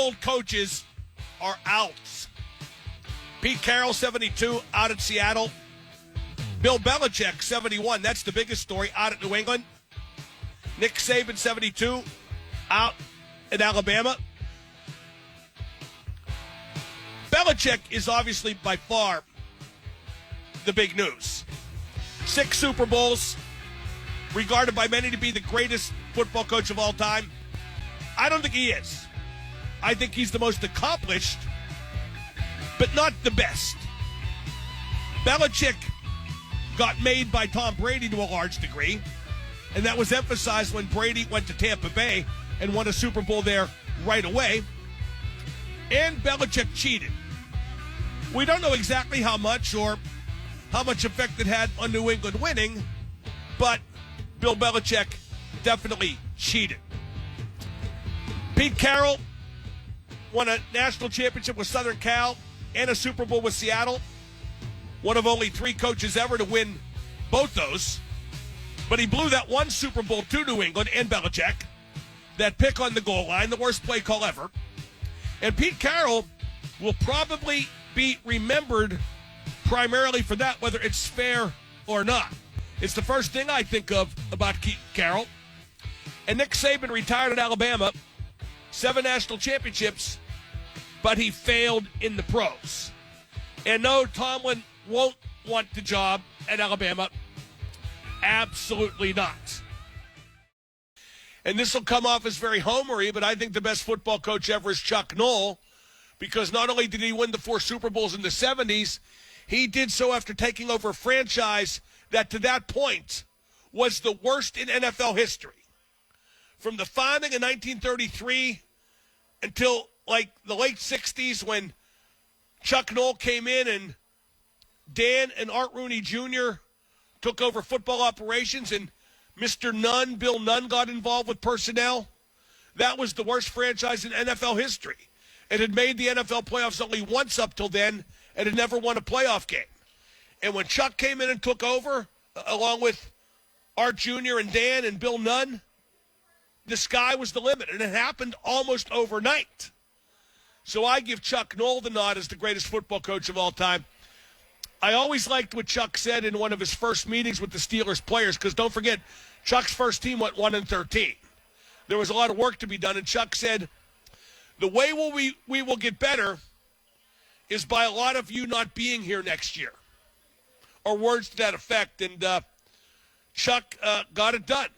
old coaches are out. Pete Carroll, 72, out at Seattle. Bill Belichick, 71. That's the biggest story, out at New England. Nick Saban, 72, out at Alabama. Belichick is obviously by far the big news. 6 Super Bowls, regarded by many to be the greatest football coach of all time. I don't think he is. I think he's the most accomplished, but not the best. Belichick got made by Tom Brady to a large degree, and that was emphasized when Brady went to Tampa Bay and won a Super Bowl there right away. And Belichick cheated. We don't know exactly how much or how much effect it had on New England winning, but Bill Belichick definitely cheated. Pete Carroll won a national championship with Southern Cal and a Super Bowl with Seattle. One of only 3 coaches ever to win both those. But he blew that one Super Bowl to New England and Belichick. That pick on the goal line, the worst play call ever. And Pete Carroll will probably be remembered primarily for that, whether it's fair or not. It's the first thing I think of about Pete Carroll. And Nick Saban retired at Alabama, 7 national championships, but he failed in the pros. And no, Tomlin won't want the job at Alabama. Absolutely not. And this will come off as very homery, but I think the best football coach ever is Chuck Noll, because not only did he win the 4 Super Bowls in the 70s, he did so after taking over a franchise that to that point was the worst in NFL history. From the founding in 1933 until like the late 60s when Chuck Noll came in and Dan and Art Rooney Jr. took over football operations and Mr. Nunn, Bill Nunn, got involved with personnel. That was the worst franchise in NFL history. It had made the NFL playoffs only once up till then and had never won a playoff game. And when Chuck came in and took over, along with Art Jr. and Dan and Bill Nunn, the sky was the limit, and it happened almost overnight. So I give Chuck Noll the nod as the greatest football coach of all time. I always liked what Chuck said in one of his first meetings with the Steelers players, because don't forget, Chuck's first team went 1-13. There was a lot of work to be done, and Chuck said, the way we will get better is by a lot of you not being here next year, or words to that effect, and Chuck got it done.